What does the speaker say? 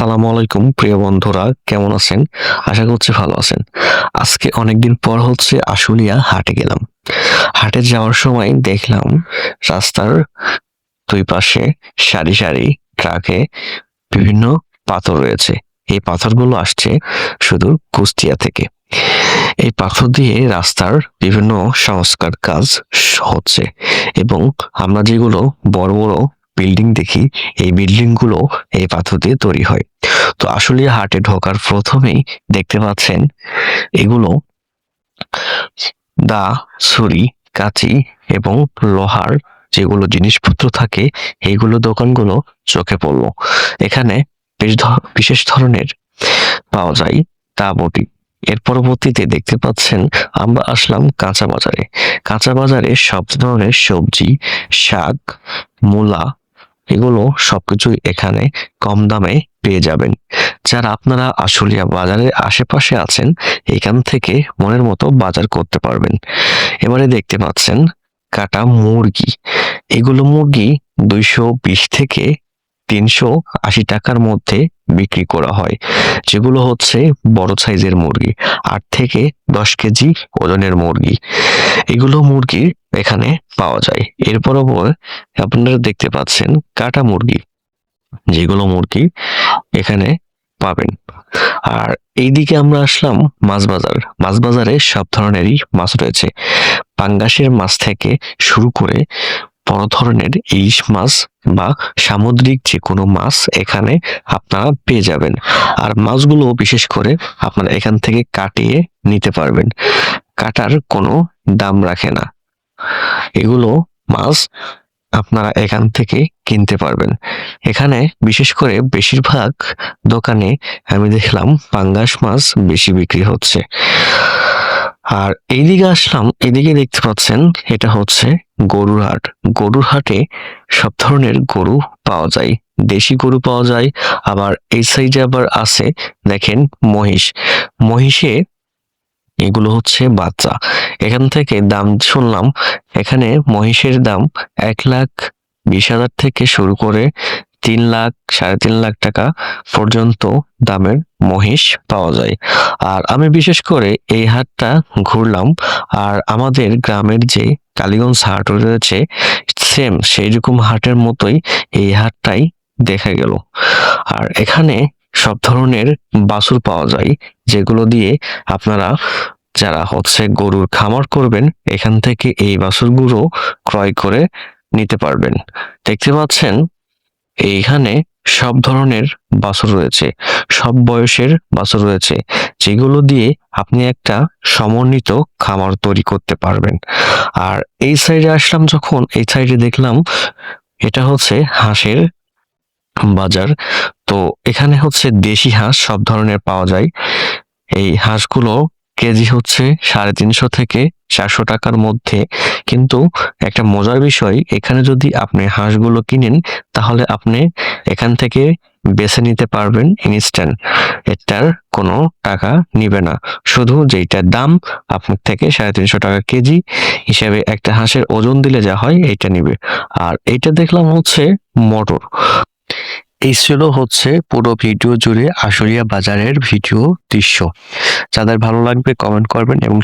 আসসালামু আলাইকুম প্রিয় বন্ধুরা, কেমন আছেন? আশা করছি ভালো আছেন। আজকে অনেকদিন পর আশুলিয়া হাটে গেলাম। হাটে যাওয়ার সময় দেখলাম রাস্তার দুই পাশে সারি সারি ট্রাকে বিভিন্ন পাথর রয়েছে। এই পাথরগুলো আসছে শুধু কুষ্টিয়া থেকে। এই পাথর দিয়ে রাস্তার বিভিন্ন সংস্কার কাজ হচ্ছে এবং আমরা যেগুলো বড় বড় বিল্ডিং দেখি, এই বিল্ডিং গুলো এই পাথর দিয়ে তৈরি হয়। তো আসলে হাটে ঢোকার প্রথমেই দেখতে পাচ্ছেন এগুলো দা, ছুরি, কাঁচি এবং লোহার যেগুলো জিনিসপত্র থাকে, এইগুলো দোকানগুলো চোখে পড়লো। এখানে বিশেষ ধরনের পাওয়া যায় তা বটি। এর পরবর্তীতে দেখতে পাচ্ছেন আমরা আসলাম কাঁচা বাজারে। কাঁচা বাজারে সব ধরনের সবজি, শাক, মূলা, এগুলো সবকিছুই এখানে কম দামে পেয়ে যাবেন। যারা আপনারা আশুলিয়া বাজারের আশেপাশে আছেন, এখান থেকে মনের মতো বাজার করতে পারবেন। এবারে দেখতে পাচ্ছেন কাটা মুরগি। এগুলো মুরগি 220 থেকে 380 টাকার মধ্যে বিক্রি করা হয়, যেগুলো হচ্ছে বড় সাইজের মুরগি, 8 থেকে 10 কেজি ওজনের মুরগি। এগুলো মুরগি এখানে পাওয়া যায়। এরপর আপনারা দেখতে পাচ্ছেন কাটা মুরগি, যেগুলো মুরগি এখানে পাবেন। আর এইদিকে আমরা আসলাম মাছ বাজার। মাছ বাজারে সব ধরনেরই মাছ রয়েছে, পাঙ্গাসের মাছ থেকে শুরু করে বড় ধরনের ইলিশ মাছ বা সামুদ্রিক যে কোনো মাছ এখানে আপনারা পেয়ে যাবেন। আর মাছগুলো বিশেষ করে আপনারা এখান থেকে কাটিয়ে নিতে পারবেন, কাটার কোনো দাম রাখে না। এগুলো মাছ আপনারা এখান থেকে কিনতে পারবেন। এখানে বিশেষ করে বেশিরভাগ দোকানে আমি দেখলাম পাঙ্গাস মাছ বেশি বিক্রি হচ্ছে। আর এইদিকে আসলাম, এদিকে দেখতে পাচ্ছেন এটা হচ্ছে গরুর হাট। গরুর হাটে সব ধরনের গরু পাওয়া যায়, দেশি গরু পাওয়া যায়, আবার এই সাইডে আবার আছে দেখেন মহিষ। মহিষে এগুলো হচ্ছে বাচ্চা। এখান থেকে দাম শুনলাম, এখানে মহিষের দাম 1,20,000 থেকে শুরু করে 3 লাখ, 3.5 লাখ টাকা পর্যন্ত দামের মহিষ পাওয়া যায়। আর আমি বিশেষ করে এই হাটটা ঘুরলাম, আর আমাদের গ্রামের যে কালীগঞ্জ হাট রয়েছে, সেম সেই রকম হাটের মতোই এই হাটটাই দেখা গেল। আর এখানে সব ধরনের বাছুর পাওয়া যায়, যেগুলো দিয়ে আপনারা যারা গরুর খামার করবেন, এখান থেকে এই বাছুরগুলো ক্রয় করে নিতে পারবেন। দেখতে পাচ্ছেন এইখানে সব ধরনের বাছুর রয়েছে, সব বয়সের বাছুর রয়েছে, যেগুলো দিয়ে আপনি একটা সমন্বিত খামার তৈরি করতে পারবেন। আর এই সাইডে আসলাম যখন, এই সাইডে দেখলাম এটা হচ্ছে হাঁসের বাজার। তো এখানে দেশি হাঁস সব ধরনের পাওয়া যায়। এই হাঁসগুলো কেজি 350 থেকে 400 টাকার মধ্যে। কিন্তু একটা মজার বিষয়, এখানে যদি আপনি হাঁসগুলো কিনেন, তাহলে আপনি এখান থেকে বেছে নিতে পারবেন ইনস্ট্যান্ট। এটার কোনো টাকা নিবে না, শুধু যেইটার দাম আপনার থেকে 350 টাকা কেজি হিসেবে একটা হাঁসের ওজন দিলে যা হয় এইটা নিবে। আর এইটা দেখলাম মটর। এই ছিল পুরো ভিডিও জুড়ে আশুলিয়া বাজারের ভিডিও দৃশ্য। যাদের ভালো লাগবে কমেন্ট করবেন এবং